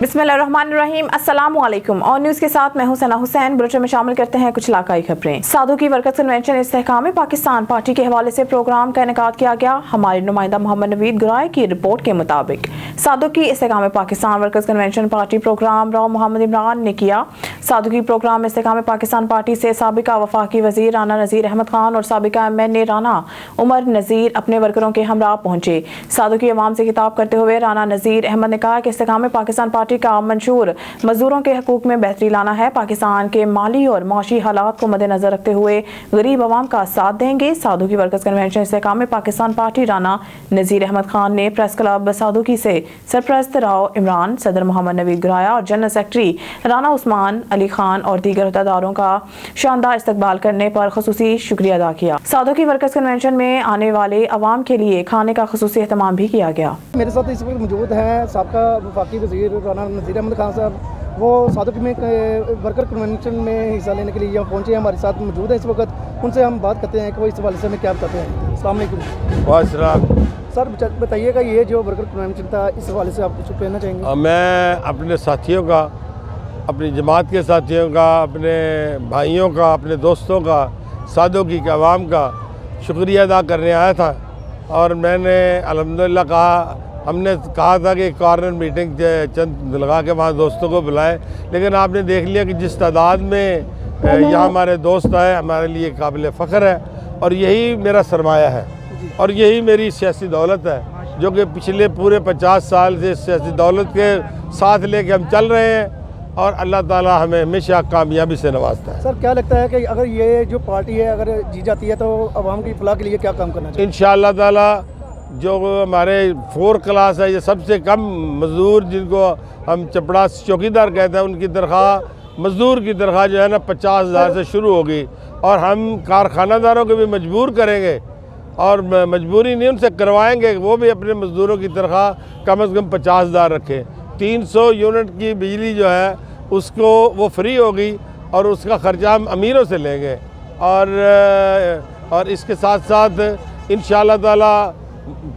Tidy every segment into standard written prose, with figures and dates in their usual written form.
बिस्मिल्लाहिर्रहमानिर्रहीम। अस्सलाम वालेकुम। और न्यूज़ के साथ मैं हूं सना हुसैन। बुलेटिन में शामिल करते हैं कुछ इलाकाई खबरें। साधु की workers convention Istehkam Pakistan party के हवाले से प्रोग्राम का इनेकाद किया गया। हमारे नुमाइंदा मोहम्मद नवीद गुराय की रिपोर्ट के मुताबिक साधु की Istehkam Pakistan workers convention party programme Rao Mohammad Imran ने किया। साधु की प्रोग्राम इस्तेहकाम पाकिस्तान पार्टी से साबिका वफाकी वजीर राना नज़ीर अहमद खान और साबिका MNA राना उमर नज़ीर अपने वर्करों के हमरा पहुंचे। साधु की अवाम से खिताब करते हुए राना नज़ीर अहमद ने कहा कि इस्तेहकाम पाकिस्तान पार्टी का मंशूर मजदूरों के हकूक में बेहतरी लाना है। पाकिस्तान के माली और माशी हालात को मद्देनजर रखते हुए गरीब अवाम का साथ देंगे। साधु की workers convention Istehkam Pakistan party Rana Nazir Ahmad Khan ने प्रेस क्लब साधुकी से सरप्रस्त राव इमरान, सदर मोहम्मद नवीद गुराया और जनरल सेक्रेटरी राना उस्मान अली खान और दीगर अहदेदारों का शानदार इस्तकबाल करने पर खुसूसी शुक्रिया अदा किया। साधु की वर्कर्स कन्वेंशन में आने वाले अवाम के लिए खाने का खुसूसी एहतमाम भी किया गया। मेरे साथ इस वक्त मौजूद हैं साबका वफाकी वज़ीर राना नज़ीर अहमद खान साहब। वो साधु में वर्कर कन्वेंशन में हिस्सा लेने के लिए यहाँ पहुँचे हैं, हमारे साथ मौजूद हैं इस वक्त। उनसे हम बात करते हैं कि वो इस हवाले से हमें क्या बताते हैं। अस्सलाम वालेकुम। सर बताइएगा, ये जो वर्कर कन्वेंशन था इस हवाले से आप कुछ कहना चाहेंगे? मैं अपने साथियों का, अपनी जमात के साथियों का, अपने भाइयों का, अपने दोस्तों का, साधु की आवाम का शुक्रिया अदा करने आया था। और मैंने अल्हम्दुलिल्लाह हमने कहा था कि कॉर्नर मीटिंग चंद लगा के वहाँ दोस्तों को बुलाएं, लेकिन आपने देख लिया कि जिस तादाद में यहाँ हमारे दोस्त आए हमारे लिए काबिल फ़ख्र है। और यही मेरा सरमाया है और यही मेरी सियासी दौलत है, जो कि पिछले पूरे 50 साल से सियासी दौलत के साथ लेके हम चल रहे हैं और अल्लाह ताला हमें हमेशा कामयाबी से नवाजता है। सर क्या लगता है कि अगर ये जो पार्टी है अगर जी जाती है तो अवाम की फलाह के लिए क्या काम करना चाहिए? इंशाअल्लाह ताला जो हमारे 4 क्लास है, ये सबसे कम मज़दूर जिनको हम चपड़ास चौकीदार कहते हैं, उनकी तनख्वाह मज़दूर की तनख्वाह जो है ना 50,000 से शुरू होगी। और हम कारखानादारों को भी मजबूर करेंगे और मजबूरी नहीं उनसे करवाएंगे, वो भी अपने मज़दूरों की तनख्वाह कम से कम 50,000 रखें। 300 यूनिट की बिजली जो है उसको वो फ्री होगी और उसका ख़र्चा हम अमीरों से लेंगे। और इसके साथ साथ इंशाअल्लाह ताला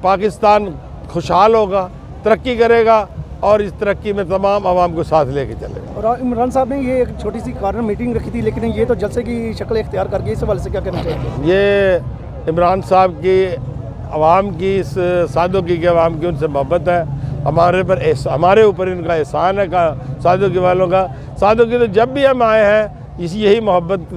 पाकिस्तान खुशहाल होगा, तरक्की करेगा और इस तरक्की में तमाम आवाम को साथ लेके चलेगा। और इमरान साहब ने ये एक छोटी सी कॉर्नर मीटिंग रखी थी, लेकिन ये तो जलसे की शक्ल इख्तियार कर गई, इस हवाले से क्या कहना चाहिए? ये इमरान साहब की आवाम की, इस साधु की आवाम की उनसे मोहब्बत है, हमारे ऊपर इनका एहसान है साधु के वालों का। साधु की तो जब भी हम आए हैं यही मोहब्बत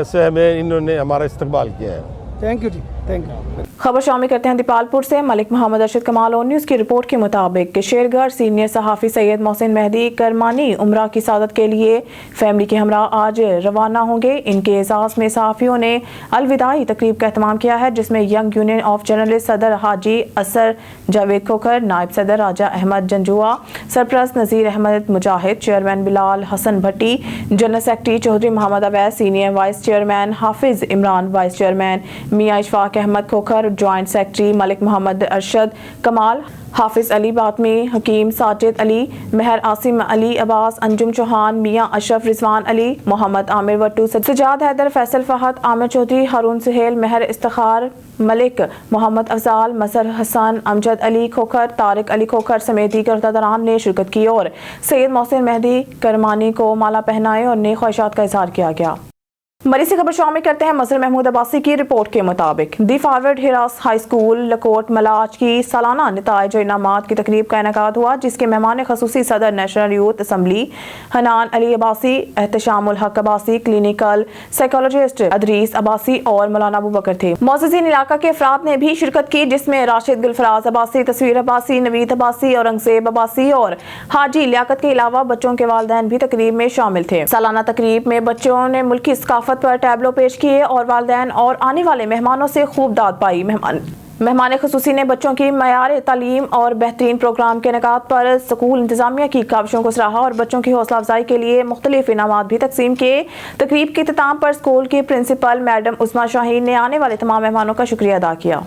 से हमें इन्होंने हमारा इस्तकबाल किया है। थैंक यू जी, थैंक यू। खबर शामिल करते हैं दीपालपुर से। मलिक मोहम्मद अरशद कमाल और न्यूज़ की रिपोर्ट के मुताबिक शेरगढ़ सीनियर सहाफ़ी सैयद मोहसिन मेहदी करमानी उम्रा की सादत के लिए फैमिली के हमरा आज रवाना होंगे। इनके एजाज़ में सहाफ़ियों ने अलविदाई तकरीब का एहतमाम किया है, जिसमें यंग यूनियन ऑफ जर्नलिस्ट सदर हाजी असर जावेद खोखर, नायब सदर राजा अहमद जंजुआ, सरप्रस्त Nazir Ahmad Mujahid, chairman Bilal Hasan Bhatti, general secretary Chaudhry Mohammad Awais, senior vice chairman Hafiz Imran, vice chairman Mian Ishfaq Ahmad Khokhar, joint secretary Malik Mohammad Arshad Kamal, Hafiz Ali बातमी, हकीम साजिद अली, महर आसिम अली अब्बास, अंजुम चौहान, मियां अशरफ रिजवान अली, मोहम्मद आमिर वट्टू, सजाद हैदर, फैसल फहद, आमिर चौधरी, हारून सुहेल, महर इफ्तिखार मलिक, मोहम्मद अफजाल, मसर हसन, अमजद अली खोखर, तारिक अली खोखर समेत दीगर अहदेदारान ने शिरकत की और सैयद मोहसिन मेहदी करमानी को माला पहनाए और नेक ख्वाहिशात का इजहार किया गया। मरी से खबर शामिल करते हैं मजर महमूद अब्बासी की रिपोर्ट के मुताबिक दी फॉरवर्ड हिरास हाई स्कूल लकोट मलाज की सालाना निताइज और इनामात की तकरीब का इनेकाद हुआ, जिसके मेहमान खसूसी सदर national youth assembly Hanan Ali Abbasi, Ehtishamul Haq Abbasi, clinical psychologist Idrees Abbasi और मौलाना अबू बकर थे। मोअज़्ज़िज़ीन इलाका के अफराद ने भी शिरकत की, जिसमें राशिद गुलफराज अब्बासी, तस्वीर अब्बासी, नवीद अब्बासी, औरंगजेब अब्बासी और हाजी लियाकत के अलावा बच्चों के वालिदैन भी तकरीब में शामिल थे। सालाना तकरीब में बच्चों ने मुल्की पर टैबलो पेश किए और वालिदैन और आने वाले मेहमानों से खूब दाद पाई। मेहमान खसूसी ने बच्चों की मयार तालीम और बेहतरीन प्रोग्राम के इनेकाद पर स्कूल इंतजामिया की काविशों को सराहा और बच्चों की हौसला अफजाई के लिए मुख्तलिफ इनामात भी तकसीम किए। तकरीब के इख्तिताम पर स्कूल की प्रिंसिपल मैडम उस्मा शाहीन ने आने वाले तमाम मेहमानों का शुक्रिया अदा किया।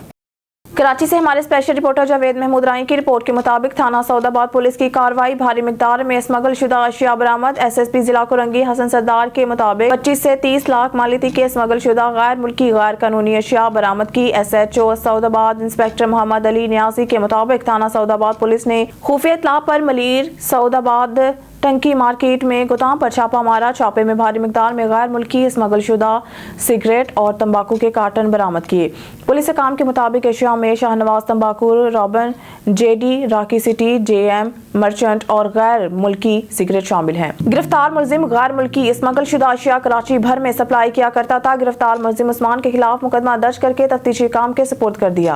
कराची से हमारे स्पेशल रिपोर्टर जावेद महमूद राई की रिपोर्ट के मुताबिक थाना सऊदाबाद पुलिस की कार्रवाई, भारी मिकदार में स्मगल शुदा अशिया बरामद। एसएसपी जिला कोरंगी हसन सरदार के मुताबिक 25 से 30 लाख मालियती के स्मगल शुदा गैर मुल्की गैर कानूनी अशिया बरामद की। SHO सऊदाबाद इंस्पेक्टर मोहम्मद अली नियाजी के मुताबिक थाना सऊदाबाद पुलिस ने खुफिया इत्तला पर मलीर सऊदाबाद टंकी मार्केट में गोदाम पर छापा मारा। छापे में भारी मिकदार में गैर मुल्की स्मगल शुदा सिगरेट और तंबाकू के कार्टन बरामद किए। पुलिस काम के मुताबिक एशिया में शाहनवाज तंबाकू, रॉबन, JD, राकी सिटी, JM, मर्चेंट और गैर मुल्की सिगरेट शामिल हैं। गिरफ्तार मुलजिम गैर मुल्की स्मगल शुदा अशिया कराची भर में सप्लाई किया करता था। गिरफ्तार मुलजिम उस्मान के खिलाफ मुकदमा दर्ज करके तफ्तीशी काम के सुपुर्द कर दिया।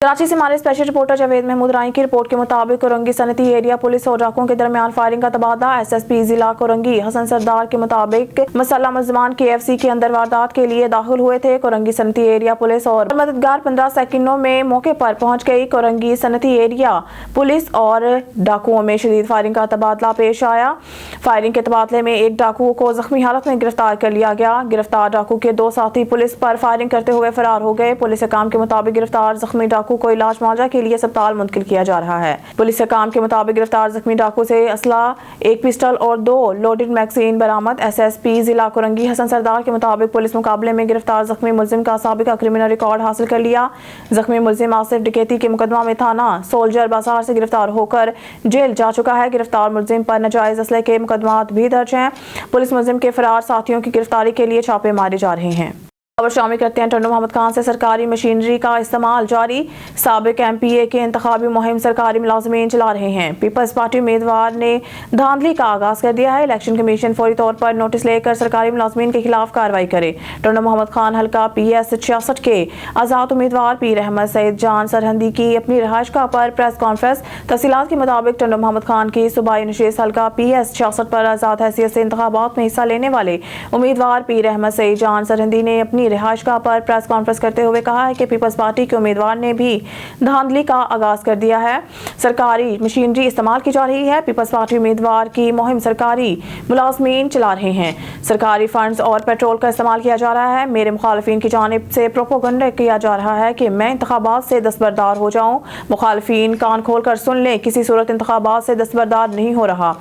कराची से हमारे स्पेशल रिपोर्टर जावेद महमूद राई की रिपोर्ट के मुताबिक कोरंगी सनती एरिया पुलिस और डाकुओं के दरमियान फायरिंग का तबादला। SSP जिला कोरंगी हसन सरदार के मुताबिक मसल्ला मुलजमान KFC के अंदर वारदात के लिए दाखिल हुए थे। कोरंगी सनती एरिया पुलिस और मददगार 15 सेकंडों में मौके पर पहुंच गई। कोरंगी सनती एरिया पुलिस और डाकुओं में शदीद फायरिंग का तबादला पेश आया। फायरिंग के तबादले में एक डाकू को जख्मी हालत में गिरफ्तार कर लिया गया। गिरफ्तार डाकू के 2 साथी पुलिस पर फायरिंग करते हुए फरार हो गए। पुलिस काम के मुताबिक गिरफ्तार जख्मी डाकू को इलाज मुआवजा के लिए अस्पताल मुंतकिल किया जा रहा है। पुलिस के काम के मुताबिक गिरफ्तार जख्मी डाकू से असला, एक पिस्टल और 2 लोडेड मैगजीन बरामद। SSP जिला कोरंगी हसन सरदार के मुताबिक पुलिस मुकाबले में गिरफ्तार जख्मी मुलजिम का साबिका क्रिमिनल रिकॉर्ड हासिल कर लिया। जख्मी मुलजिम आसिफ डकैती के मुकदमा में थाना सोल्जर बाजार से गिरफ्तार होकर जेल जा चुका है। गिरफ्तार मुलजिम पर नाजायज असले के मुकदमा भी दर्ज हैं। पुलिस मुलजिम के फरार साथियों की गिरफ्तारी के लिए छापे मारे जा रहे हैं। खबर शामिल करते हैं टंडो मोहम्मद खान से। सरकारी मशीनरी का इस्तेमाल जारी, साबिक MPA के इंतखाबी मुहिम सरकारी मुलाजमीन चला रहे हैं। पीपल्स पार्टी उम्मीदवार ने धांधली का आगाज कर दिया है। इलेक्शन कमीशन फौरी तौर पर नोटिस लेकर सरकारी मुलाजमीन के खिलाफ कार्रवाई करे। टंडो मोहम्मद खान हल्का PS 66 के आजाद उम्मीदवार पीर अहमद सईद जान सरहंदी की अपनी रहायशगाह पर प्रेस कॉन्फ्रेंस। तफसीलात के मुताबिक टंडो मोहम्मद खान की सूबाई नशिस्त हल्का PS 66 पर आजाद हैसियत से इंतखाबात में हिस्सा लेने वाले उम्मीदवार पीर अहमद सईद जान सरहंदी ने अपनी रिहायशगाह पर प्रेस कॉन्फ्रेंस करते हुए कहा है कि पीपल्स पार्टी के उम्मीदवार ने भी धांधली का आगाज कर दिया है। सरकारी मशीनरी इस्तेमाल की जा रही है। पीपल्स पार्टी उम्मीदवार की मुहिम सरकारी मुलाजमीन चला रहे हैं। सरकारी फंड्स और पेट्रोल का इस्तेमाल किया जा रहा है। मेरे मुखालिफिन की जानिब से प्रोपोगंडा किया जा रहा है कि मैं इंतखाबात से दस्तबरदार हो जाऊं। मुखालिफिन कान खोल कर सुन लें, किसी सूरत इंतखाबात से दस्तबरदार नहीं हो रहा।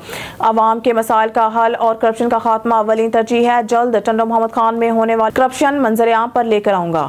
अवाम के मसाइल का हल और करप्शन का खात्मा अव्वलीन तरजीह है। जल्द टंडो मोहम्मद खान में होने वाले करप्शन मंजर-ए-आम पर लेकर आऊंगा।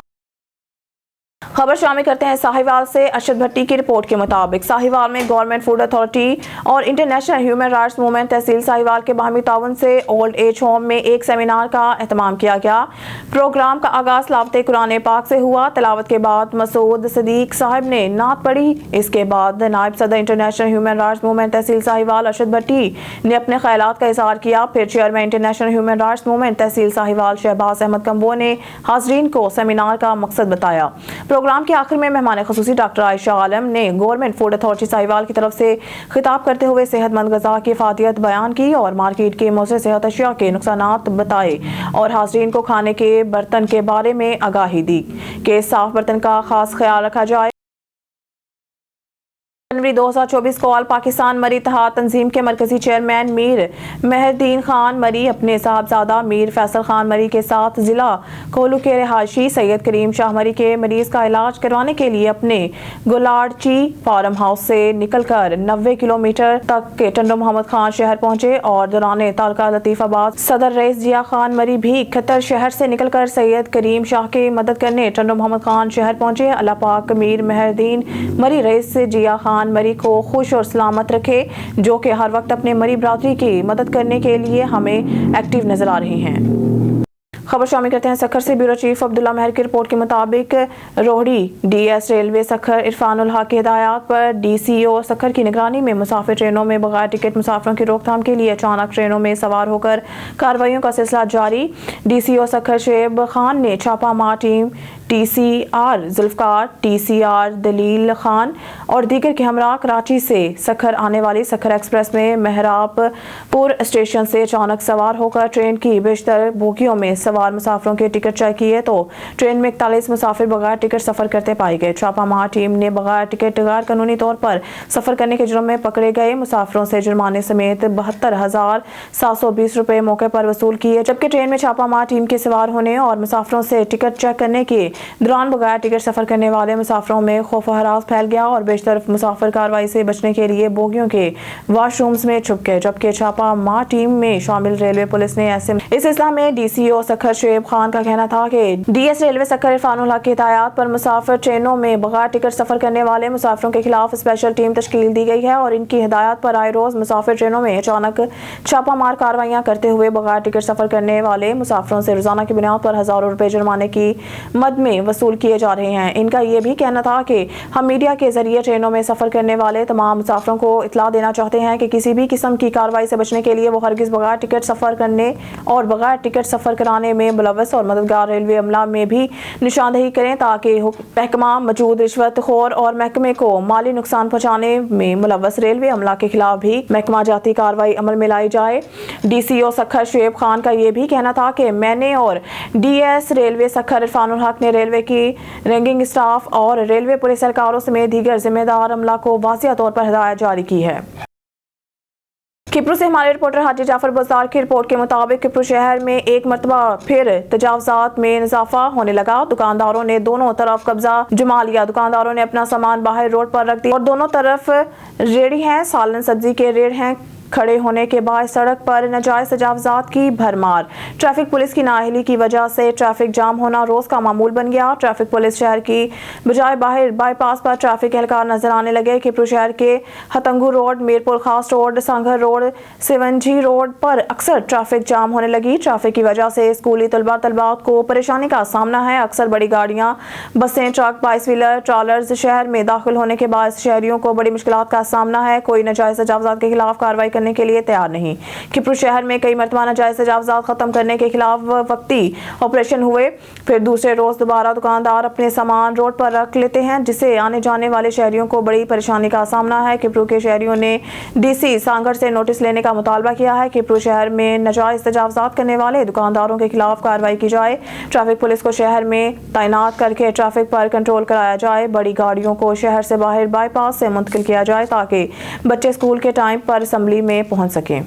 खबर शामिल करते हैं साहिवाल से। अरशद भट्टी की रिपोर्ट के मुताबिक साहिवाल में गवर्नमेंट फूड अथॉरिटी और international human rights movement tehsil Sahiwal के बाहमी ताउन से ओल्ड एज होम में एक सेमिनार का एहतमाम किया गया। प्रोग्राम का आगाज लावते कुरान पाक से हुआ। तिलावत के बाद मसूद सदीक साहब ने नात पढ़ी। इसके बाद नायब सदर international human rights movement tehsil Sahiwal Arshad Bhatti ने अपने ख्यालात का इजहार किया। फिर chairman international human rights movement tehsil Sahiwal Shahbaz Ahmad Kamboh ने हाजरीन को सेमिनार का मकसद बताया। प्रोग्राम के आखिर में मेहमान खुसूसी डॉक्टर आयशा आलम ने गवर्नमेंट फूड अथॉरिटी साहिवाल की तरफ से खिताब करते हुए सेहतमंद ग़िज़ा की इफादियत बयान की और मार्केट के मौसम सेहत अशिया के नुकसानात बताए और हाज़रीन को खाने के बर्तन के बारे में आगाही दी कि साफ बर्तन का खास ख्याल रखा जाए। जनवरी 2024 को ऑल पाकिस्तान मरी इत्तेहाद तंजीम के मरकजी चेयरमैन मीर मेहरदीन खान मरी अपने साहबजादा मीर फैसल खान मरी के साथ जिला कोलू के रहायशी सैयद करीम शाह मरी के मरीज का इलाज करवाने के लिए अपने गुलारची फार्म हाउस से निकलकर 90 किलोमीटर तक के टंडो मोहम्मद खान शहर पहुंचे और दौरान तालका लतीफाबाद सदर रईस जिया खान मरी भी खतर शहर से निकलकर सैयद करीम शाह की मदद करने टंडो मोहम्मद खान शहर पहुंचे। अल्लाह पाक मीर मेहरदीन मरी रईस से जिया खान मरी को खुश और सलामत रखे, जो कि हर वक्त अपने मरी बरादरी की मदद करने के लिए हमें एक्टिव नजर आ रही हैं। खबर शामिल करते हैं सखर से। ब्यूरो चीफ अब्दुल्ला महर की रिपोर्ट के मुताबिक रोहड़ी DS रेलवे सखर इरफानुल हक की हिदायत पर DCO सखर की निगरानी में मुसाफिर ट्रेनों में बगैर टिकट मुसाफिरों की रोकथाम के लिए अचानक ट्रेनों में सवार होकर कार्रवाइयों का सिलसिला जारी। DCO सखर शेब खान ने छापा मार टीम TCR जुल्फकार, TCR दलील खान और दीगर के हमरा कराची से सखर आने वाली सखर एक्सप्रेस में मेहराबपुर स्टेशन से अचानक सवार होकर ट्रेन की बेशतर बोगियों में सवार मुसाफिरों के टिकट चेक किए तो ट्रेन में 41 मुसाफिर बगैर टिकट सफर करते पाए गए। छापा मार टीम ने बगैर टिकट गैर कानूनी तौर पर सफर करने के जुर्म में पकड़े गए मुसाफिरों से जुर्माने समेत 72,720 रुपए मौके पर वसूल किए, जबकि ट्रेन में छापा मार टीम के सवार होने और मुसाफिरों से टिकट चेक करने के दौरान बगैर टिकट सफ़र करने वाले मुसाफिरों में खौफ व हरास फैल गया और बेशतर मुसाफिर कार्रवाई से बचने के लिए बोगियों के वाशरूम्स में छुप गए, जबकि छापा मार टीम में शामिल रेलवे पुलिस ने ऐसे इस सिलसिला में DCO सखर शुएब खान का कहना था कि DS रेलवे सखर इरफानुल हक की हिदायत पर मुसाफिर ट्रेनों में बगैर टिकट सफ़र करने वाले मुसाफिरों के खिलाफ स्पेशल टीम तश्कील दी गई है और इनकी हिदायत पर आए रोज़ मुसाफिर ट्रेनों में अचानक छापामार कार्रवाइयाँ करते हुए बगैर टिकट सफ़र करने वाले मुसाफिरों से रोज़ाना की बुनियाद पर हज़ारों रुपए जुर्माने की मद में वसूल किए जा रहे हैं। इनका ये भी कहना था कि हम मीडिया के जरिए ट्रेनों में सफ़र करने वाले तमाम मुसाफिरों को इत्तला देना चाहते हैं कि किसी भी किस्म की कार्रवाई से बचने के लिए वो हरगिज़ बगैर टिकट सफ़र करने और बगैर टिकट सफ़र कराने में मुलव्वस और मददगार रेलवे अमला में भी निशानदेही करें ताकि महकमा मौजूद रिश्वत खोर और महकमे को माली नुकसान पहुँचाने में मुलव्वस रेलवे अमला के खिलाफ भी महकमा जाती कार्रवाई अमल में लाई जाए। DCO सखर शुएब खान का ये भी कहना था कि मैंने और DS रेलवे सखर इरफानुल हक ने रेलवे की रैंकिंग स्टाफ और रेलवे पुलिस एहलकारों समेत दीगर जिम्मेदार अमला को वाज़िया तौर पर हिदायत जारी की है। किप्रू से हमारे रिपोर्टर हाजी जाफर बज़ार की रिपोर्ट के मुताबिक किप्रू शहर में एक मरतबा फिर तजावजात में इजाफा होने लगा। दुकानदारों ने दोनों तरफ कब्जा जमा लिया। दुकानदारों ने अपना सामान बाहर रोड पर रख दिया और दोनों तरफ रेड़ी हैं, सालन सब्जी के रेड़ हैं खड़े होने के बाद सड़क पर नाजायज तजावजात की भरमार। ट्रैफिक पुलिस की नाअहली की वजह से ट्रैफिक जाम होना रोज का मामूल बन गया। ट्रैफिक पुलिस शहर की बजाय बाहर बाईपास पर ट्रैफिक एहलकार नजर आने लगे। किप्रू शहर के हतंगू रोड, मीरपुर खास रोड, सांघर रोड, सिवंजी रोड पर अक्सर ट्रैफिक जाम होने लगी। ट्रैफिक की वजह से स्कूली तलबात को परेशानी का सामना है। अक्सर बड़ी गाड़ियां, बसें, ट्रक, बाइस व्हीलर, ट्रॉलर्स शहर में दाखिल होने के बाद शहरियों को बड़ी मुश्किलात का सामना है। कोई नाजायज तजावजात के खिलाफ कार्रवाई करने के लिए तैयार नहीं। किप्रू शहर में कई मरतबा नाजायज तजावजात खत्म करने के खिलाफ वक्ती ऑपरेशन हुए, फिर दूसरे रोज दोबारा दुकानदार अपने सामान रोड पर रख लेते हैं, जिससे आने जाने वाले शहरियों को बड़ी परेशानी का सामना है। किप्रू के शहरियों ने DC सांगर से नोटिस लेने का मुतालबा किया है। किप्रू शहर में नाजायज तजावजात करने वाले दुकानदारों के खिलाफ कार्रवाई की जाए। ट्रैफिक पुलिस को शहर में तैनात करके ट्रैफिक पर कंट्रोल कराया जाए। बड़ी गाड़ियों को शहर से बाहर बाईपास से मुंतकिल किया जाए ताकि बच्चे स्कूल के टाइम पर असम्बली में पहुंच सकें।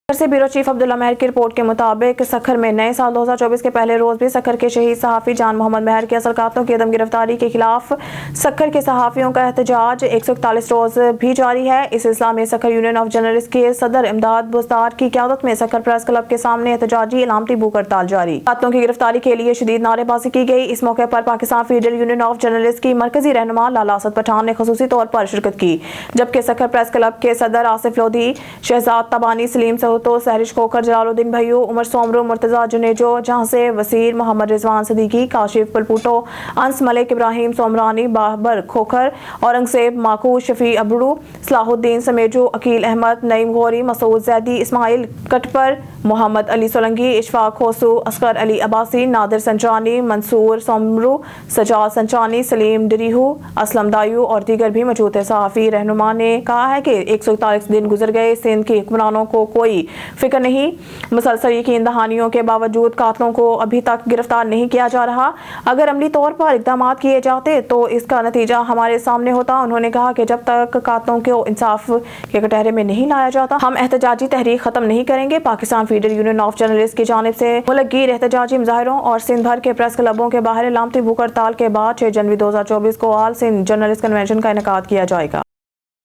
से ब्यूरो चीफ अब्दुल्ला महर की रिपोर्ट के मुताबिक सखर में नए साल 2024 के पहले रोज भी सखर के शहीद सहाफ़ी जान मोहम्मद महर के असल कातलों की अदम गिरफ्तारी के खिलाफ सखर के सहाफ़ियों का एहतजाज 141 रोज भी जारी है। इस सिलसिला में सखर यूनियन ऑफ जर्नलिस्ट के सदर इमदाद बुज़दार की क़यादत में सखर प्रेस क्लब के सामने एहतजाजी इलामती भूख हड़ताल जारी। कातलों की गिरफ्तारी के लिए शदीद नारेबाजी की गई। इस मौके पर Pakistan federal union of journalist की मरकजी रहनुमा लाला असद पठान ने खसूसी तौर पर शिरकत की, जबकि सखर प्रेस क्लब के सदर आसिफ लोधी, शहजाद तबानी, सलीम सहूतो, सहरिश खोखर, जलालुद्दीन भैयू, उमर सोमरू, मुर्तजा जुनेजो, जहां से वसीर, मोहम्मद रिजवान सदीकी, काशिफ पलपूटो, अंस मलिक, इब्राहिम सोमरानी, बाबर खोखर, औरंगजेब माकू, शफी अबड़ू, सलाहुद्दीन समेजो, अकील अहमद, नईम गौरी, मसूद जैदी, इस्माइल कटपर, मोहम्मद अली सोलंगी, इशफाक खोसू, असगर अली अब्बासी, नादिर संचानी, मंसूर सोमरू, सजाद संचानी, सलीम डरीहू, असलम दायू और दीगर भी मौजूद है। सहाफ़ी रहनुमा ने कहा है कि 141 दिन गुजर गए, सिंध के हुक्मरानों को कोई फिक्र नहीं। मुसलसल यकीन दहानियों के बावजूद कातलों को अभी तक गिरफ्तार नहीं किया जा रहा। अगर अमली तौर पर इक़दाम किए जाते तो इसका नतीजा हमारे सामने होता। उन्होंने कहा कि जब तक कातलों को इंसाफ के कटहरे में नहीं लाया जाता, हम एहतजाजी तहरीक खत्म नहीं करेंगे। Pakistan federal union of journalist की जानिब से मुल्कगीर एहतजाजी मुजाहिरों और सिंध भर के प्रेस क्लबों के बाहर इलामती भूख हड़ताल के बाद 6 जनवरी 2024 को ऑल सिंध जर्नलिस्ट कन्वेंशन का इनेकाद किया जाएगा।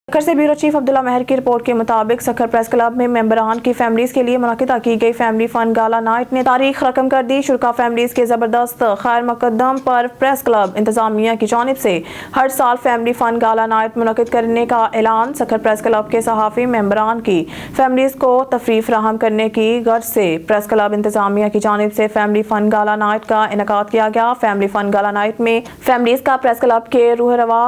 सखर से ब्यूरो चीफ अब्दुल्ला महर की रिपोर्ट के मुताबिक सखर प्रेस क्लब में मेंबरान की फैमिलीज के लिए मुनाकिदा की गई फैमिली फन गाला नाइट ने तारीख रकम कर दी। शुरका फैमिलीज के जबरदस्त खैर मुकद्दम पर प्रेस क्लब इंतजामिया की जानिब से हर साल फैमिली फन गाला नाइट मुनक़िद करने का ऐलान। सखर प्रेस क्लब के सहाफ़ी मेंबरान की फैमिलीज को तफरीह फराहम करने की गर्ज से प्रेस क्लब इंतजामिया की जानिब से फैमिली फन गाला नाइट का इनेकाद किया गया। फैमिली फन गाला नाइट में फैमिलीज का प्रेस क्लब के रूह रवा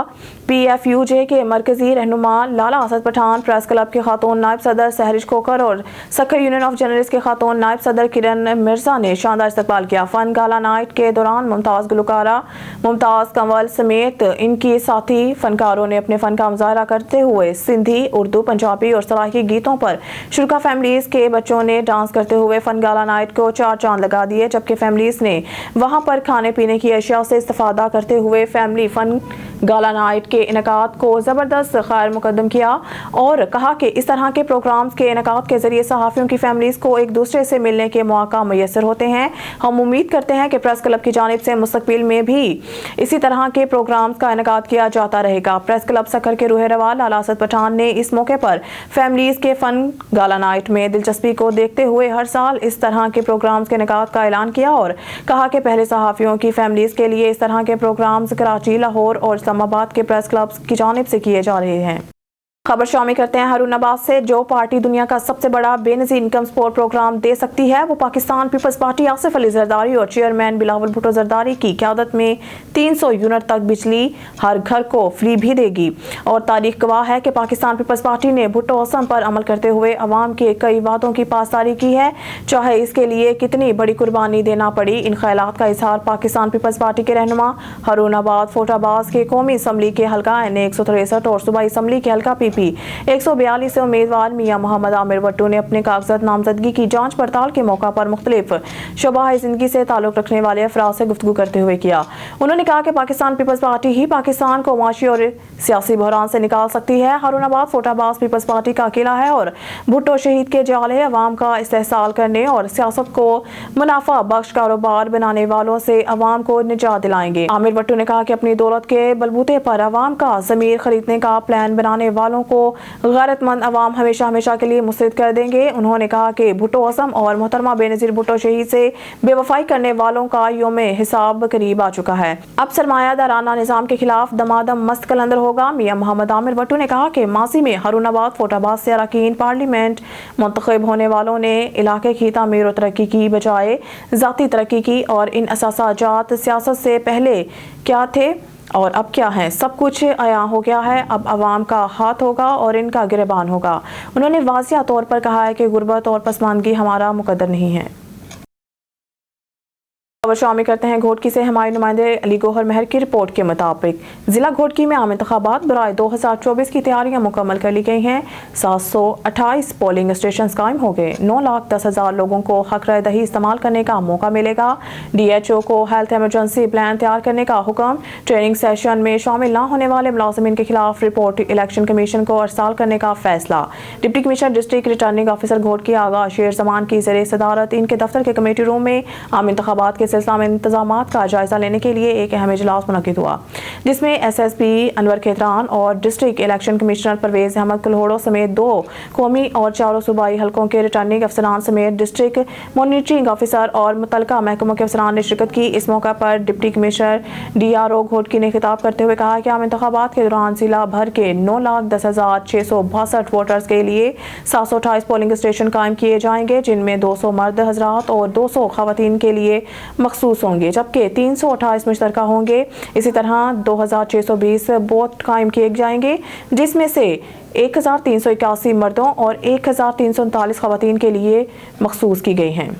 PFUJ के मरकजी रहनुमा लाला असद पठान, प्रेस क्लब के खातून नायब सदर सहरिश खोखर और सखर यूनियन ऑफ जर्नलिस्ट के खातून नायब सदर किरण मिर्जा ने शानदार इस्तकबाल किया। फन गाला नाइट के दौरान मुमताज़ गुलकारा मुमताज़ कंवल समेत इनकी साथी फनकारों ने अपने फन का मुजाहरा करते हुए सिंधी, उर्दू, पंजाबी और सराइकी गीतों पर शुरका फैमिलीज के बच्चों ने डांस करते हुए फन गाला नाइट को 4 चांद लगा दिए, जबकि फैमिलीज ने वहां पर खाने पीने की अशिया से इस्तेफादा करते हुए फैमिली फन गाला नाइट के इनेकाद को ज़बरदस्त खैर मुकदम किया और कहा कि इस तरह के प्रोग्राम्स के इनेकाद के ज़रिए सहाफ़ियों की फैमिलीज़ को एक दूसरे से मिलने के मौका मैसर होते हैं। हम उम्मीद करते हैं कि प्रेस क्लब की जानिब से मुस्तक़बिल में भी इसी तरह के प्रोग्राम्स का इनेकाद किया जाता रहेगा। प्रेस क्लब सखर के रूह रवा लाला असद पठान ने इस मौके पर फैमिलीज़ के फ़न गाला नाइट में दिलचस्पी को देखते हुए हर साल इस तरह के प्रोग्राम्स के इनेकाद का ऐलान किया और कहा कि पहले सहाफ़ियों की फैमिलीज़ के लिए इस तरह के प्रोग्राम्स कराची, लाहौर और इस्लामाबाद के प्रेस क्लब्स की जानिब से किए जा रहे हैं। खबर शामिल करते हैं हारून अब्बास से। जो पार्टी दुनिया का सबसे बड़ा बेनज़ीर इनकम सपोर्ट प्रोग्राम दे सकती है वो पाकिस्तान पीपल्स पार्टी आसिफ अली जरदारी और चेयरमैन बिलावल भुट्टो जरदारी की क़यादत में 300 यूनिट तक बिजली हर घर को फ्री भी देगी। और तारीख गवाह है कि पाकिस्तान पीपल्स पार्टी ने भुट्टो असम पर अमल करते हुए अवाम के कई वादों की पासदारी की है, चाहे इसके लिए कितनी बड़ी कुर्बानी देना पड़ी। इन ख्यालात का इजहार पाकिस्तान पीपल्स पार्टी के रहनुमा हारून अब्बास फोटाबाज के कौमी असम्बली के हल्का N163 और सूबाई असम्बली के हल्का PP 142 से उम्मीदवार मियां मोहम्मद आमिर भट्टू ने अपने कागजात नामजदगी की जांच पड़ताल के मौका पर मुख्तलिफ शोबाह जिंदगी से ताल्लुक रखने वाले अफराद से गुफ्तगू करते हुए किया। उन्होंने कहा कि पाकिस्तान पीपल्स पार्टी ही पाकिस्तान को माशी और सियासी बहरान से निकाल सकती है। हारून अब्बास फोटाबाज पीपल्स पार्टी का अकेला है और भुट्टो शहीद के जाले अवाम का इस्तेहसाल करने और सियासत को मुनाफा बख्श कारोबार बनाने वालों से अवाम को निजात दिलाएंगे। आमिर भट्टू ने कहा कि अपनी दौलत के बलबूते पर अवाम का ज़मीर खरीदने का प्लान बनाने वालों को गैरतमंद अवाम हमेशा हमेशा के लिए मुस्तरद कर देंगे। उन्होंने कहा कि भुट्टो असम और मोहतरमा बेनज़ीर भुट्टो शहीद से बेवफाई करने वालों का योम हिसाब करीब आ चुका है। अब सरमायादाराना निज़ाम के खिलाफ दमादम मस्त कलंदर होगा। मियां मोहम्मद आमिर भट्टू ने कहा कि माजी में हारून अब्बास फोटाबाद से अरकान पार्लियामेंट मुंतखब होने वालों ने इलाके की तामीर और तरक्की की बजाय ज़ाती तरक्की की और इन असासाजात सियासत से पहले क्या थे और अब क्या है, सब कुछ आया हो गया है। अब अवाम का हाथ होगा और इनका गिरबान होगा। उन्होंने वाज़िया तौर पर कहा है कि गुर्बत और पसमानदगी हमारा मुकद्दर नहीं है। खबर शामिल करते हैं घोटकी से। हमारे नुमाइंदे अली गौहर महर की रिपोर्ट के मुताबिक जिला घोटकी में आम इंतखाबात बराए 2024 की तैयारियां मुकम्मल कर ली गई हैं। 728 पोलिंग स्टेशन कायम हो गए। 9,10,000 लोगों को हक राय दही इस्तेमाल करने का मौका मिलेगा। DHO को हेल्थ एमरजेंसी प्लान तैयार करने का हुक्म। ट्रेनिंग सेशन में शामिल न होने वाले मुलाजिमीन के खिलाफ रिपोर्ट इलेक्शन कमीशन को अरसाल करने का फैसला। Deputy commissioner district returning officer Ghotki Agha Sher Zaman की ज़रिए सदारत इनके दफ्तर के कमेटी रूम में आम इंतखाबात के सिलसिला में इंतजामात का जायजा लेने के लिए एक अहम इजलास मुनक्किद हुआ, जिसमें SSP अनवर खेतरान और district election commissioner Parvez Ahmad Kalhoro समेत 2 कौमी और 4 सूबाई हलकों के रिटर्निंग अफसरान समेत डिस्ट्रिक्ट मॉनिटरिंग ऑफिसर और मुतलका महकमों के अफसरान ने शिरकत की। इस मौका पर डिप्टी कमिश्नर DRO घोटकी ने खिताब करते हुए कहा कि आम इंतखाबात के दौरान जिला भर के 9,10,662 वोटर्स के लिए 728 पोलिंग स्टेशन कायम किए जाएंगे, जिनमें 200 मर्द हजरात और 200 खवातीन के लिए मखसूस होंगे, जबकि 328 मुश्तरका होंगे। इसी तरह 2,620 बूथ कायम किए जाएंगे, जिसमें से 1,381 मर्दों और 1,339 खवातीन के लिए मखसूस की गई हैं।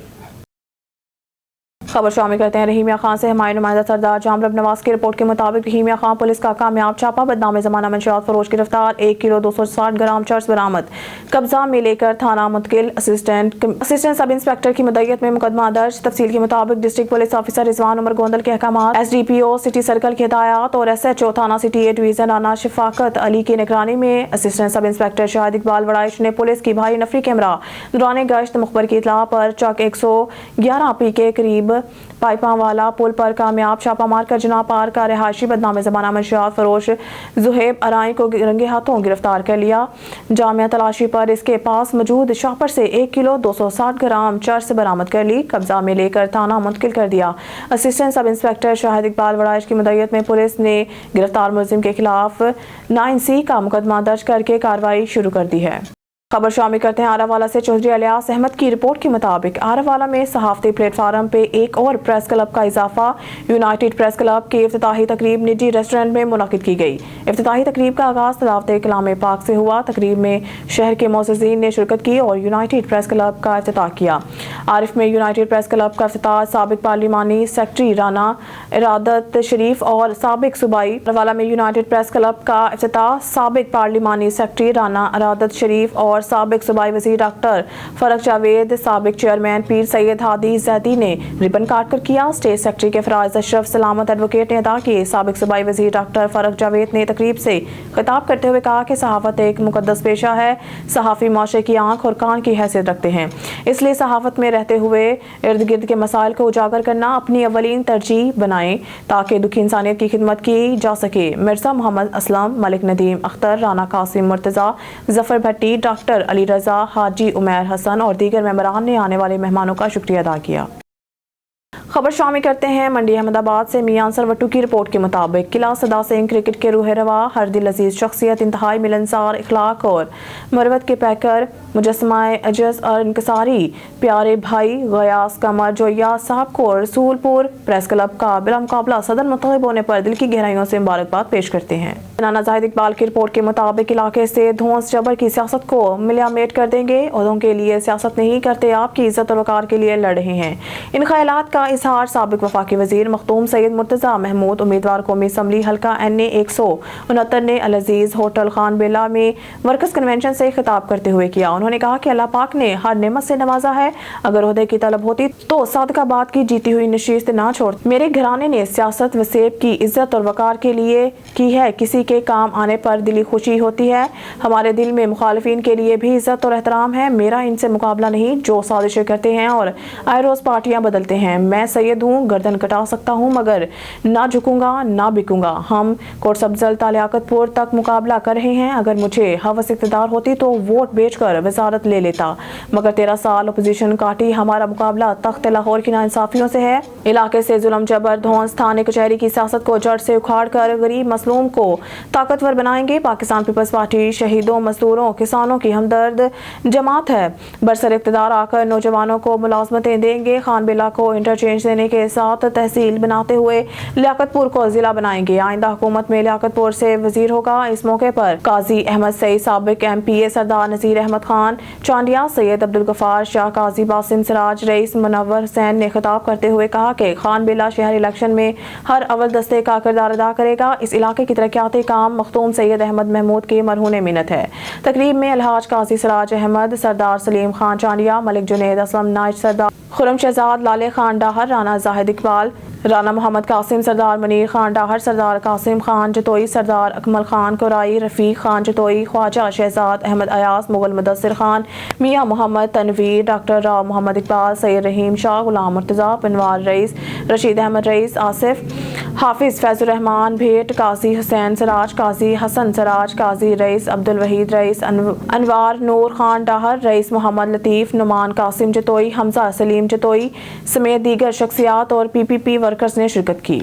खबर शामिल करते हैं रहीमिया खान से। हमारे नुमाइंदा सरदार जामरब नवाज की रिपोर्ट के मुताबिक रहीमिया खान पुलिस का कामयाब छापा। बदनाम ज़माना मंशियात फरोश गिरफ्तार। 1 किलो 260 ग्राम चर्स बरामद। कब्जा में लेकर थाना मुंतकिल। असिस्टेंट सब इंस्पेक्टर की मुद्दत में मुकदमा दर्ज। तफसील के मुताबिक district police officer Rizwan Umar Gondal के अहकामात, SDPO सिटी सर्कल की हिदायत और SHO थाना city A division Rana Shafqat Ali की निगरानी में assistant sub inspector Shahid Iqbal वड़ाइश ने पुलिस की भारी नफरी कैमरा दौरान गश्त मुखबर की इतला पर चक 111 P के करीब पाइपा वाला पुल पर कामयाब छापा मारकर जना पार का रिहायशी बदनाम ज़माना मंशियात फरोश जुहेब अराई को रंगे हाथों गिरफ्तार कर लिया। जामिया तलाशी पर इसके पास मौजूद शॉपर से 1 किलो 260 ग्राम चर्स बरामद कर ली। कब्जा में लेकर थाना मुंतकिल कर दिया। Assistant sub inspector Shahid Iqbal वड़ाइश की मुद्दत में पुलिस ने गिरफ्तार मुलजिम के खिलाफ 9C का मुकदमा दर्ज करके कार्रवाई शुरू कर दी है। खबर शामिल करते हैं आरावाला से। चौधरी अलियास अहमद की रिपोर्ट के मुताबिक आरावाला में सहाफ़ती प्लेटफार्म पे एक और प्रेस क्लब का इजाफा। यूनाइटेड प्रेस क्लब की इफ्तिताही तकरीब निजी रेस्टोरेंट में मुनक़िद की गई। इफ्तिताही तकरीब का आगाज़ तलावत कलाम पाक से हुआ। तकरीब में शहर के मोअज़्ज़िज़ीन ने शिरकत की और यूनाइटेड प्रेस क्लब का इफ्तिताह किया। आरिफ में यूनाइटेड प्रेस क्लब का इफ्तिताह साबिक पार्लिमानी सेक्रेटरी राना इरादत शरीफ और साबिक सूबाई। आरावाला में यूनाइटेड प्रेस क्लब का इफ्तिताह साबिक पार्लिमानी सेक्रेटरी राना इरादत शरीफ और और साबिक सूबाई वज़ीर डॉक्टर फरक जावेद, साबिक चेयरमैन पीर सैयद हादी जैदी ने रिबन काट कर किया। स्टेट सेक्रेटरी के फराज अशरफ सलामत एडवोकेट ने अदा किए। साबिक सूबाई वज़ीर डॉक्टर फरक जावेद ने तकरीब से खिताब करते हुए कहा कि सहाफ़त एक मुक़द्दस पेशा है। सहाफ़ी माशरे की आँख और कान की हैसियत रखते हैं, इसलिए सहाफ़त में रहते हुए इर्द गिर्द के मसाइल को उजागर करना अपनी अवलीन तरजीह बनाएं ताकि दुखी इंसानियत की खिदमत की जा सके। मिर्ज़ा मोहम्मद असलम, मलिक नदीम अख्तर, राना कासिम मुर्तज़ा, जफ़र भट्टी, डॉक्टर अली रज़ा, हाजी उमैर हसन और दीगर मेंबरान ने आने वाले मेहमानों का शुक्रिया अदा किया। खबर शामिल करते हैं मंडी अहमदाबाद से। मियां अंसर वट्टू की रिपोर्ट के मुताबिक किला सदा सिंह क्रिकेट के रूह रवा, हर दिल अजीज शख्सियत, इंतहाई मिलनसार इखलाक और मरवत के पैकर, मुजस्समाए अजस और इनकसारी प्यारे भाई गयास कमर जोया साहब को रसूलपुर प्रेस क्लब का बिला मुकाबला सदर मुंतखब होने पर दिल की गहराइयों से मुबारकबाद पेश करते हैं। नाना जाहिद इकबाल की रिपोर्ट के मुताबिक इलाके से धौंस जबर की सियासत को मिलामेट कर देंगे। ओहदों के लिए सियासत नहीं करते, आपकी इज्जत और वकार के लिए लड़ रहे हैं। इन ख्यालात का इजहार साबिक वफाकी वजीर मखदूम सैयद मुर्तज़ा महमूद, उम्मीदवार कौमी असम्बली हल्का NA 169 ने अल अजीज होटल खान बेला में वर्कर्स कन्वेंशन से खिताब करते हुए किया। उन्होंने कहा कि अल्लाह पाक ने हर नेमत से नवाजा है, अगर ओहदे की तलब होती तो सादकाबाद की जीती हुई नशीस्त ना छोड़। मेरे घराने ने सियासत वसेब की इज्जत और वकार के लिए की है, किसी के काम आने पर दिली खुशी होती है। हमारे दिल में मुखालिफिन के लिए भी इज्जत और एहतराम है। मेरा इनसे मुकाबला नहीं जो साजिशें करते हैं और आए रोज पार्टियां बदलते हैं। मैं सैयद हूँ, गर्दन कटा सकता हूँ मगर ना झुकूंगा ना बिकूंगा। हम कोटसब्जल तालियाकतपुर तक मुकाबला कर रहे हैं। अगर मुझे हवस इक़्तिदार होती तो वोट बेचकर वजारत ले लेता, मगर 13 साल अपोजिशन काटी। हमारा मुकाबला तख्त लाहौर की नाइंसाफियों से है। इलाके से जुल्म जबर धौंस थाने कचहरी की सियासत को जड़ से उखाड़ कर गरीब मसलूम को ताकतवर बनाएंगे। पाकिस्तान पीपल्स पार्टी शहीदों, मजदूरों, किसानों की हमदर्द जमात है। बरसर इक़्तिदार आकर नौजवानों को मुलाजमतें देंगे। खान बेला को इंटरचेंज देने के साथ तहसील बनाते हुए लियाकतपुर को जिला बनाएंगे। आइंदा हुकूमत में लियाकतपुर से वजीर होगा। इस मौके पर काजी अहमद सईद, साबिक MPA सरदार नज़ीर अहमद खान चांडिया, सैयद अब्दुल गफार शाह, काजी बासिम सिराज, रईस मुनव्वर हुसैन ने खिताब करते हुए कहा कि खान बेला शहर इलेक्शन में हर अव्वल दस्ते का किरदार अदा करेगा। इस इलाके की तरक्याती काम मखदूम सैयद अहमद महमूद की मरहून मिन्नत है। तकरीब में अलहाज काजी सिराज अहमद, सरदार सलीम खान चांडिया, मलिक जुनेद असलम नाइज, सरदार खुरम शहजाद, लाले खान डाहर, राना जाहिद इकबाल, राना मोहम्मद कासिम, सरदार मनीर खान डाहर, सरदार कासिम खान जतोई, सरदार अकमल खान कोराई, रफ़ीक खान जतोई, ख्वाजा शहजाद अहमद अयास, मुगल मुदस्सिर खान, मियाँ मोहम्मद तनवीर, डॉक्टर राव मोहम्मद इकबाल, सैयद रहीम शाह, गुलाम मुर्तज़ा, पनवार रईस, रशीद अहमद रईस, आसिफ हाफिज़, फैज़ुर रहमान भेट, काजी हुसैन सिराज, काजी हसन सिराज, काजी रईस अब्दुल वहीद रईस, अनवार नूर खान डाहर, रईस मोहम्मद लतीफ़, नुमान कासिम जतोई, हमजा सलीम जतोई समेत दीगर शख्सियात और PPP वर्कर्स ने शिरकत की।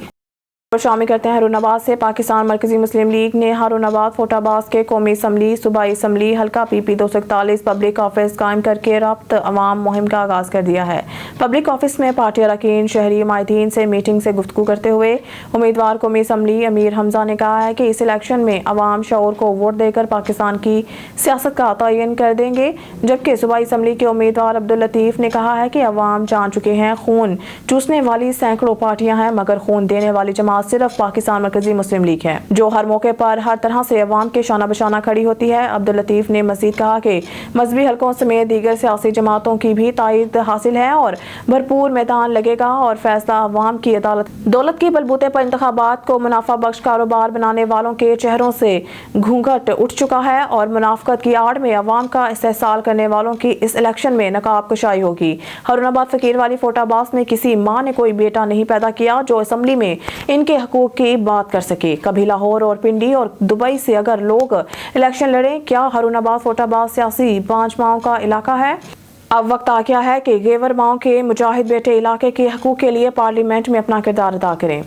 शामिल करते हैं हारूनाबाद से। पाकिस्तान मरकजी मुस्लिम लीग ने हारूनाबाद फोटाबाज के कौमी असम्बली सूबाई असम्बली हल्का PP 241 पब्लिक ऑफिस कायम करके रब्त अवाम मुहिम का आगाज़ कर दिया है। पब्लिक ऑफिस में पार्टी अरकान शहरी माहिदीन से मीटिंग से गुफ्तगू करते हुए उम्मीदवार कौमी असम्बली अमीर हमजा ने कहा है कि इस इलेक्शन में अवाम शऊर को वोट देकर पाकिस्तान की सियासत का तयन कर देंगे। जबकि सूबाई असम्बली के उम्मीदवार अब्दुल लतीफ़ ने कहा है कि अवाम जान चुके हैं खून चूसने वाली सैकड़ों पार्टियां हैं मगर खून देने वाली जमात सिर्फ पाकिस्तान मरकजी मुस्लिम लीग है, जो हर मौके पर हर तरह से अवाम के शाना बशाना खड़ी होती है। अब्दुल लतीफ़ ने मजीद कहा कि मजहबी हलकों समेत दीगर सियासी जमातों की भी तायद हासिल है और भरपूर मैदान लगेगा और फैसला अवाम की अदालत दौलत की बलबूते पर इंतखाबात को मुनाफा बख्श कारोबार बनाने वालों के चेहरों से घूंघट उठ चुका है और मुनाफकत की आड़ में अवाम का इस्तेहसाल करने वालों की इस इलेक्शन में नकाब कुशाई होगी। हारूनाबाद फकीर वाली फोटाबाज में किसी माँ ने कोई बेटा नहीं पैदा किया जो असम्बली में इनके हकूक की बात कर सके। कभी लाहौर और पिंडी और दुबई से अगर लोग इलेक्शन लड़े, क्या हारूनाबाद फोटाबाज सियासी पांच माओं का इलाका है? अब वक्त आ गया है कि गेवर माओं के मुजाहिद बेटे इलाके के हकूक के लिए पार्लियामेंट में अपना किरदार अदा करें।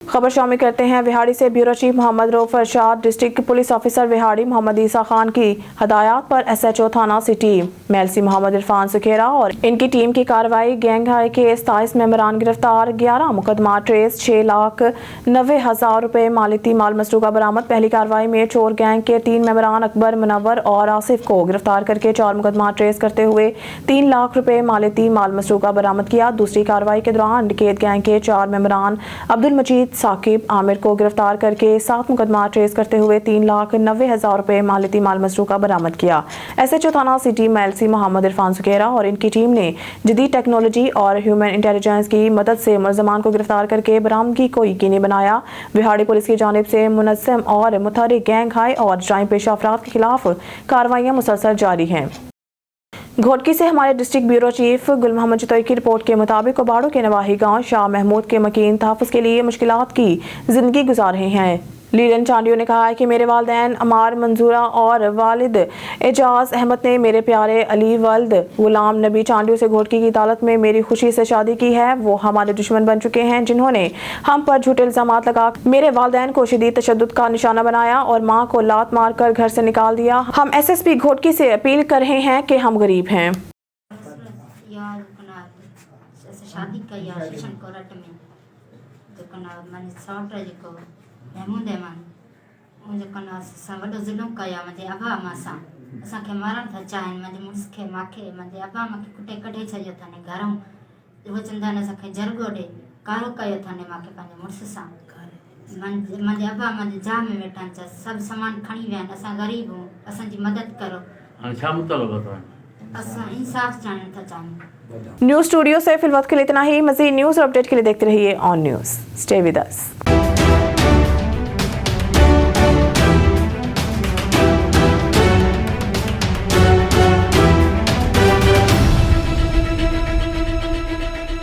खबर शामिल करते हैं विहाड़ी से। Bureau chief Muhammad Rauf Arshad, district police officer Vehari Muhammad Isa Khan की हदायत पर SHO थाना सिटी मेलसी मोहम्मद इरफान सुखेरा और इनकी टीम की कार्रवाई। गैंग हाई के 27 मेंबरान गिरफ्तार, 11 मुकदमा ट्रेस, 6,90,000 रुपए मालिती माल मसरूका बरामद। पहली कार्रवाई में चोर गैंग के 3 मेंबरान अकबर, मुनव्वर और आसिफ को गिरफ्तार करके 4 मुकदमा ट्रेस करते हुए 3 लाख रुपए मालिती माल मसरूका बरामद किया। दूसरी कार्रवाई के दौरान डकैत गैंग के 4 मेंबरान अब्दुल मजीद साकिब आमिर को गिरफ्तार करके 7 मुकदमा ट्रेस करते हुए 3,90,000 रुपए मालियती माल मसरूका बरामद किया। SHO थाना सिटी MLC मोहम्मद इरफान सुकेरा और इनकी टीम ने जदीद टेक्नोलॉजी और ह्यूमन इंटेलिजेंस की मदद से मुलजमान को गिरफ्तार करके बरामदगी को यकीनी बनाया। बिहाड़ी पुलिस की जानिब से मुनज़्ज़म और मुतहर्रिक गैंग हाई और जराइम पेशा अफराद के खिलाफ कार्रवाइयाँ मुसलसल जारी हैं। घोटकी से हमारे डिस्ट्रिक्ट ब्यूरो चीफ गुल मोहम्मद चितोई की रिपोर्ट के मुताबिक कोबाड़ो के नवाही गांव शाह महमूद के मकीन तहफ़्फ़ुज़ के लिए मुश्किलात की ज़िंदगी गुजार रहे हैं। लीलन चांडियो ने कहा है कि मेरे वालिदैन अमार मंजूरा और वालिद एजाज अहमद ने मेरे प्यारे अली वल्द गुलाम नबी चांडियो से घोटकी की अदालत में मेरी खुशी से शादी की है। वो हमारे दुश्मन बन चुके हैं जिन्होंने हम पर झूठे इल्ज़ामात लगा मेरे वालिदैन को शदीद तशद्दुद का निशाना बनाया और माँ को लात मार कर घर से निकाल दिया। हम SSP घोटकी से अपील कर रहे हैं कि हम गरीब हैं। शादी कई शिक्षण कोर्ट में मन सौट को महमूद अहमद मुझे वॾो ज़ुल्म कया मुंहिंजे अबा मां सां असांखे मारण था चाहिनि। मुंहिंजे मुड़ुस खे मूंखे मुंहिंजे अबा मूंखे कुटे कढे छॾियो अथनि घरों। उहो चवंदा आहिनि असांखे जरगो ॾे कारो कयो अथनि मूंखे पंहिंजे मुड़ुस सां। मुंहिंजे अबा मुंहिंजे जाह में वेठा आहिनि सभु सामान खणी विया आहिनि। असां ग़रीब हूं असांजी मदद करो। हाणे छा मुतालबो अथव? असां इंसाफ़ चाहण था चाहियूं। न्यूज़ स्टूडियो से फिलहाल के लिए इतना ही। मज़ीद न्यूज़ और अपडेट के लिए देखते रहिए on news. Stay with us.